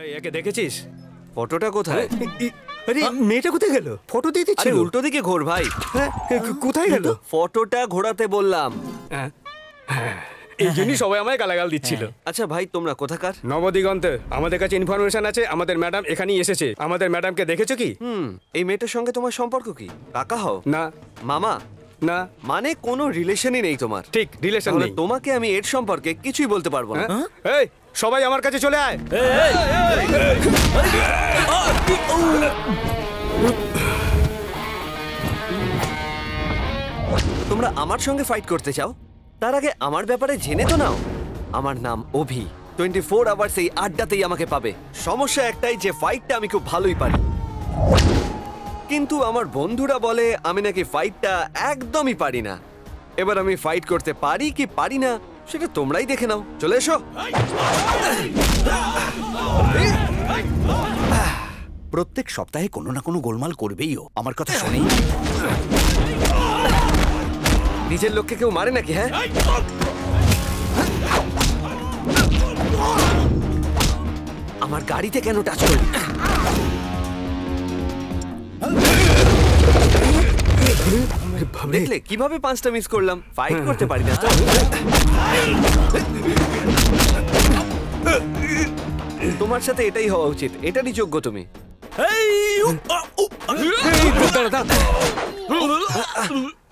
এই একে দেখেছিস? ফটোটা কোথায়? আরে মেয়েটা কোথায় গেল? ফটো দিয়ে দিচ্ছিল। আরে উল্টো দিকে ঘোর ভাই। হ্যাঁ, কোথায় গেল? ফটোটা ঘোরাতে বললাম। হ্যাঁ, এই জন্যই সবাই আমায় গালাগাল দিচ্ছিল। আচ্ছা ভাই, তোমরা কোথাকার? নবদিগন্তে। আমাদের কাছে ইনফরমেশন আছে আমাদের ম্যাডাম এখানেই এসেছে। আমাদের ম্যাডামকে দেখেছো কি? এই মেয়েটার সঙ্গে তোমার সম্পর্ক কি? কাকা হও? না। মামা? না। মানে কোনো রিলেশনই নেই তোমার? ঠিক, রিলেশন নেই। তোমাকে আমি এর সম্পর্কে কিছুই বলতে পারবো না। এই সবাই আমার কাছে চলে আয়। তোমরা আমার সঙ্গে ফাইট করতে চাও? তার আগে আমার ব্যাপারে জেনে তো নাও। আমার নাম অভি। 24 আওয়ার্স এই আড্ডাতেই আমাকে পাবে। সমস্যা একটাই যে ফাইটটা আমি খুব ভালোই পারি, কিন্তু আমার বন্ধুরা বলে আমি নাকি ফাইটটা একদমই পারি না। এবার আমি ফাইট করতে পারি কি পারি না সেটা তোমরাই দেখে নাও। চলে এসো। প্রত্যেক সপ্তাহে কোনো না কোনো গোলমাল করবেই ও, আমার কথা শোনেই। নিজের লোককে কেউ মারে নাকি? হ্যাঁ, আমার গাড়িতে কেন টাচ করলি? দেখলে কিভাবে পাঁচটা মিস করলাম? ফাইট করতে পারি না তো। তোমার সাথে এটাই হওয়া উচিত, এটারই যোগ্য তুমি।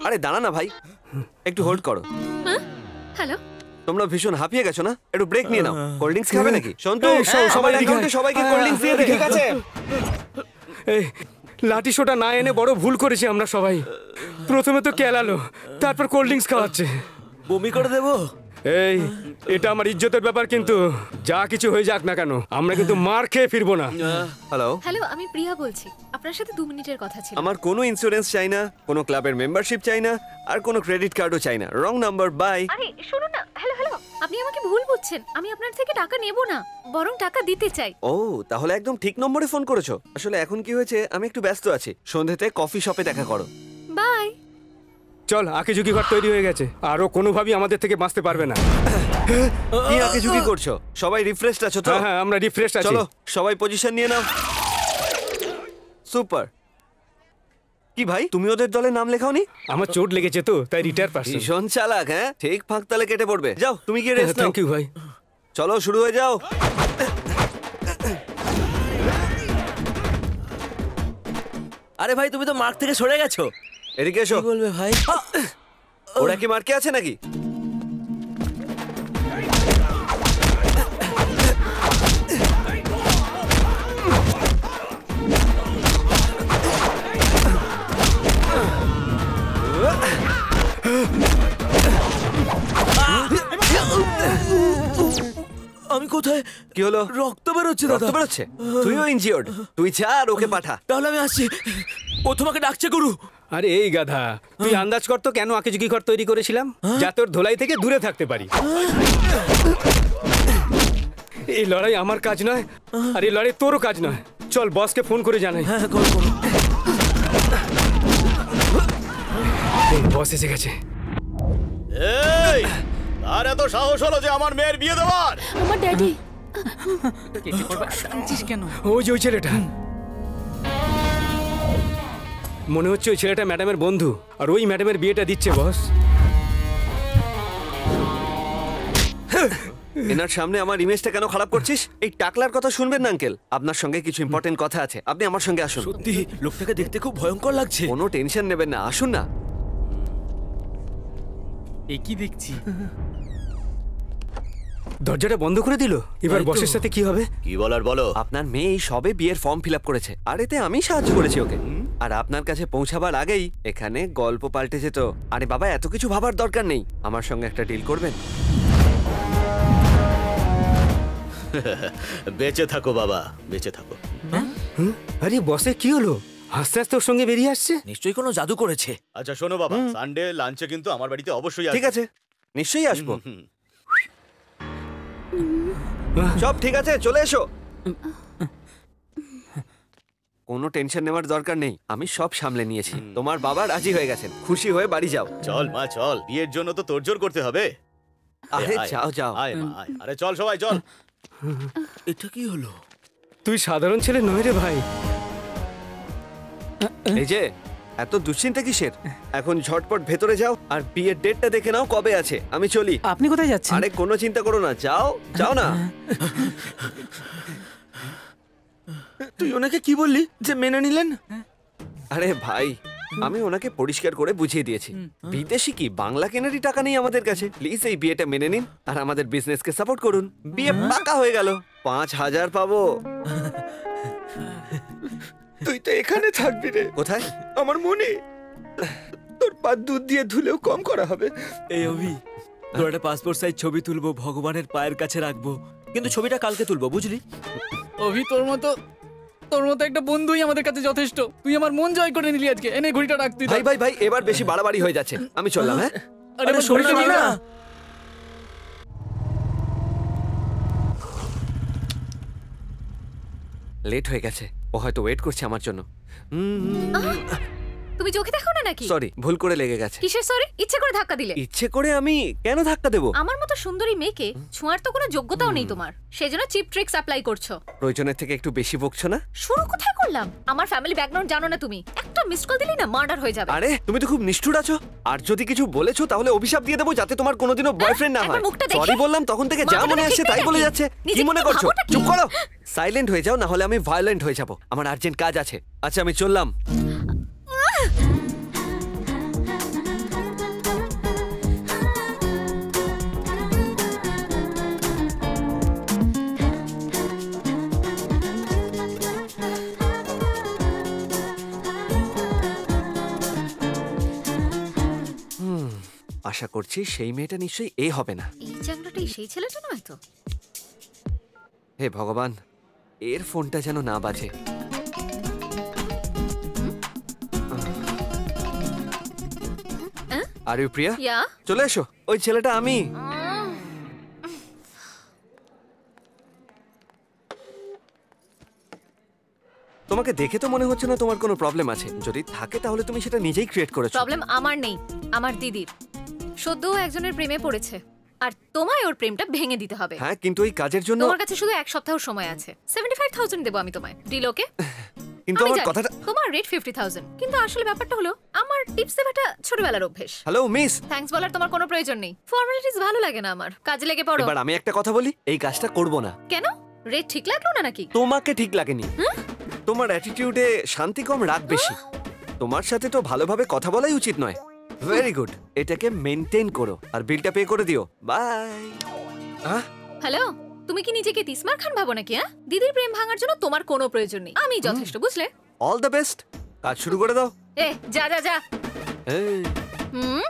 আরে দাঁড়া না ভাই, একটু হোল্ড করো। হ্যালো, তোমরা ভীষণ হাঁপিয়ে গেছো না? একটু ব্রেক নিয়ে নাও। কোল্ড ড্রিঙ্কস খাবে নাকি? সন্তু, সবাই অ্যাকাউন্টে সবাইকে কোল্ড ড্রিঙ্কস দিয়ে দে। ঠিক আছে। এই লাঠি সোটা না এনে বড় ভুল করেছি আমরা সবাই। প্রথমে তো কেলালো, তারপর কোল্ড ড্রিঙ্কস খাওয়াচ্ছে। বমি করে দেবো? এই এটা আমার ইজ্জতের ব্যাপার, কিন্তু যা কিছু হয়ে যাক না কেন আমরা কিন্তু মার খেয়ে ফিরবো না। হ্যালো হ্যালো, আমি প্রিয়া বলছি। আপনার সাথে 2 মিনিটের কথা ছিল। আমার কোনো ইন্স্যুরেন্স চাই না, কোনো ক্লাবের মেম্বারশিপ চাই না, আর কোনো ক্রেডিট কার্ডও চাই না। Wrong number, bye. আরে শুনুন না, হ্যালো হ্যালো, আপনি আমাকে ভুল বুঝছেন। আমি আপনার থেকে টাকা নেব না, বরং টাকা দিতে চাই। ও, তাহলে একদম ঠিক নম্বরে ফোন করেছো। আসলে এখন কি হয়েছে, আমি একটু ব্যস্ত আছি। সন্ধ্যেতে কফি শপে দেখা করো। বাই। চল, আঁকিঝুঁকি ঘর তৈরি হয়ে গেছে, আরো কোনোভাবেই আমাদের থেকে বাঁচতে পারবে না। কি আঁকিঝুঁকি করছো? সবাই রিফ্রেশড আছো তো? হ্যাঁ, আমরা রিফ্রেশ আছি। চলো সবাই পজিশন নিয়ে নাও। সুপার। কি ভাই, তুমি ওদের দলে নাম লেখাওনি? আমার চোট লেগেছে তো, তাই রিটায়ার পারছি। ভীষণ চালাক। হ্যাঁ, ঠিক ফাঁক তালে কেটে পড়বে। যাও, তুমি গিয়ে রেস্ট নাও। থ্যাংক ইউ ভাই। চলো শুরু হয়ে যাও। আরে ভাই, তুমি তো মার্ক থেকে সরে গেছো। এদিকে এসো। কি বলবে ভাই? ওরা কি মার্কে আছে নাকি? আমি কোথায়? কি হলো? রক্ত বেরোচ্ছে দাদা। রক্ত বেরোচ্ছে? তুইও ইনজিওর্ড? তুই যা আর ওকে পাঠা। তাহলে আমি আসছি। ও তোমাকে ডাকছে গুরু। আরে এই গাধা, তুই আন্দাজ কর তো কেন আঁকিঝুঁকি ঘর তৈরি করেছিলাম? যাতে ওর ধোলাই থেকে দূরে থাকতে পারি। এই লড়াই আমার কাজ নয়, আর এই লড়াই তোরও কাজ নয়। চল বসকে ফোন করে জানাই। হ্যাঁ, করো করো। বস এসে গেছে। এই, আর এত সাহস হলো যে আমার মেয়ের বিয়ে দেওয়ার? আমার ড্যাডি। ওই যে ওই ছেলেটা, মনে হচ্ছে ওই ছেলেটা ম্যাডামের বন্ধু, আর ওই ম্যাডামের বিয়েটা দিচ্ছে বস। এনার সামনে আমার ইমেজটা কেন খারাপ করছিস? এই টাকলার কথা শুনবেন না আঙ্কেল, আপনার সঙ্গে কিছু ইম্পর্টেন্ট কথা আছে। আপনি আমার সঙ্গে আসুন। সত্যি লোকটাকে দেখতে খুব ভয়ঙ্কর লাগছে। কোনো টেনশন নেবেন না, আসুন না। কি দেখছি? দরজাটা বন্ধ করে দিল। এবার বসের সাথে কি হবে? কি বলার বলো। আপনার মেয়ে এই সবে বিয়ের ফর্ম ফিল আপ করেছে, আর এতে আমি সাহায্য করেছি ওকে। আর আপনার কাছে পৌঁছাবার আগেই এখানে গল্প পাল্টে যেত। আরে বাবা, এত কিছু ভাবার দরকার নেই। আমার সঙ্গে একটা ডিল করবেন? বেঁচে থাকো বাবা, বেঁচে থাকো। আরে বসে কি হলো? আস্তে আস্তে ওর সঙ্গে বেরিয়ে আসছে। নিশ্চয়ই কোনো জাদু করেছে। আচ্ছা শোনো বাবা, সানডে লাঞ্চে কিন্তু আমার বাড়িতে অবশ্যই ঠিক আছে, নিশ্চয়ই আসবো। সব ঠিক আছে, চলে এসো। কোনো টেনশন নেওয়ার দরকার নেই, আমি সব সামলে নিয়েছি। তোমার বাবা রাজি হয়ে গেছেন, খুশি হয়ে বাড়ি যাও। চল মা চল, বিয়ের জন্য তো তোড়জোড় করতে হবে। আরে যাও যাও। আয় মা আয়। আরে চল সবাই চল। এটা কি হলো? তুই সাধারণ ছেলে নয় রে ভাই। এই যে এত দুশ্চিন্তা কিসের? এখন ঝটপট ভেতরে যাও আর বিয়ের ডেটটা দেখে নাও কবে আছে। আমি চলি। আপনি কোথায় যাচ্ছেন? আরে কোনো চিন্তা করো না, যাও যাও না। তুই ওনাকে কি বললি যে মেনে নিলেন? আরে ভাই, আমি ওনাকে পরিষ্কার করে বুঝিয়ে দিয়েছি বিদেশি কি বাংলা কেনারই টাকা নেই আমাদের কাছে। প্লিজ এই বিয়েটা মেনে নিন আর আমাদের বিজনেসকে সাপোর্ট করুন। বিয়ে পাকা হয়ে গেল। 5,000 পাবো। তুই তো এখানে থাকবি রে। কোথায়? আমার মনে তোর পা দুধ দিয়ে ধুলেও কম করা হবে। এই অভি, তোর একটা পাসপোর্ট সাইজ ছবি তুলবো, ভগবানের পায়ের কাছে রাখবো, কিন্তু ছবিটা কালকে তুলবো, বুঝলি? অভি, তোর মতো একটা বন্ধুই আমাদের কাছে যথেষ্ট। তুই আমার মন জয় করে নিলি আজকে। এনে ঘড়িটা রাখ তুই। ভাই ভাই ভাই, এবার বেশি বাড়াবাড়ি হয়ে যাচ্ছে। আমি চললাম। হ্যাঁ, আরে আমার ঘড়িটা শোন নিয়ে না। না। লেট হয়ে গেছে। ও হয়তো ওয়েট করছে আমার জন্য। তুমি চোখে দেখো না নাকি? সরি, ভুল করে লেগে গেছে। কিসের সরি? ইচ্ছে করে ধাক্কা দিলে? ইচ্ছে করে আমি কেন ধাক্কা দেবো? আমার মতো সুন্দরী মেয়েকে ছোঁয়ার তো কোনো যোগ্যতাও নেই তোমার, সেজন্য চিপ ট্রিক্স অ্যাপ্লাই করছো। প্রয়োজনের থেকে একটু বেশি বকছো না? শুরু কোথায় করলাম? আমার ফ্যামিলি ব্যাকগ্রাউন্ড জানো না তুমি? একটা মিসড কল দিলেই না মার্ডার হয়ে যাবে। আরে তুমি তো খুব নিষ্ঠুর আছো। আর যদি কিছু বলেছো তাহলে অভিশাপ দিয়ে দেবো যাতে তোমার কোনোদিনও বয়ফ্রেন্ড না হয়। একবার মুখটা দেখে। সরি বললাম তখন থেকে যা মাথাটা মনে আসছে ঠিক তাই নেই বলে নাকি? যাচ্ছে। কি নিজেকে মনে তো করছো? ভাবোটা কি? চুপ করো। সাইলেন্ট হয়ে যাও, না হলে আমি ভায়োলেন্ট হয়ে যাব। আমার আর্জেন্ট কাজ আছে। আচ্ছা আমি চললাম। আশা করছি সেই মেয়েটা নিশ্চয়ই এ হবে না। এই চ্যাংড়াটাই সেই ছেলেটা নয় তো? হে ভগবান, এর ফোনটা যেন না বাজে। আর ইউ প্রিয়া? ইয়া। চলে এসো। ওই ছেলেটা আমি। তোমাকে দেখে তো মনে হচ্ছে না তোমার কোনো প্রবলেম আছে। যদি থাকে তাহলে তুমি সেটা নিজেই ক্রিয়েট করেছো। প্রবলেম আমার নেই, আমার দিদির। সদ্য একজনের প্রেমে পড়েছে আর তোমায় ওর প্রেমটা ভেঙে দিতে হবে। হ্যাঁ, কিন্তু এই কাজের জন্য তোমার কাছে শুধু এক সপ্তাহ সময় আছে। 75,000 দেবো আমি তোমায়। Deal okay? কিন্তু আমি আমার জানি, কথাটা। তোমার রেট 50,000, কিন্তু আসলে ব্যাপারটা হলো আমার টিপস দেওয়াটা ছোটবেলার অভ্যেস। হ্যালো মিস, থ্যাঙ্কস বলার তোমার কোনো প্রয়োজন নেই। ফর্মালিটিস ভালো লাগে না আমার। কাজে লেগে পড়ো। এবার আমি একটা কথা বলি, এই কাজটা করব না। কেন? রেট ঠিক লাগলো না নাকি? তোমাকে ঠিক লাগেনি। তোমার অ্যাটিটিউডে শান্তি কম, রাগ বেশি। তোমার সাথে তো ভালোভাবে কথা বলাই উচিত নয়। ভেরি গুড, এটাকে মেনটেন করো আর বিলটা পে করে দিও। বাই। হ্যালো, তুমি কি নিজেকে তিসমার খান ভাবো নাকি? হ্যাঁ, দিদির প্রেম ভাঙার জন্য তোমার কোনো প্রয়োজন নেই। আমি যথেষ্ট, বুঝলে? All the best. কাজ শুরু করে দাও। এ যা যা যা। এই, হুম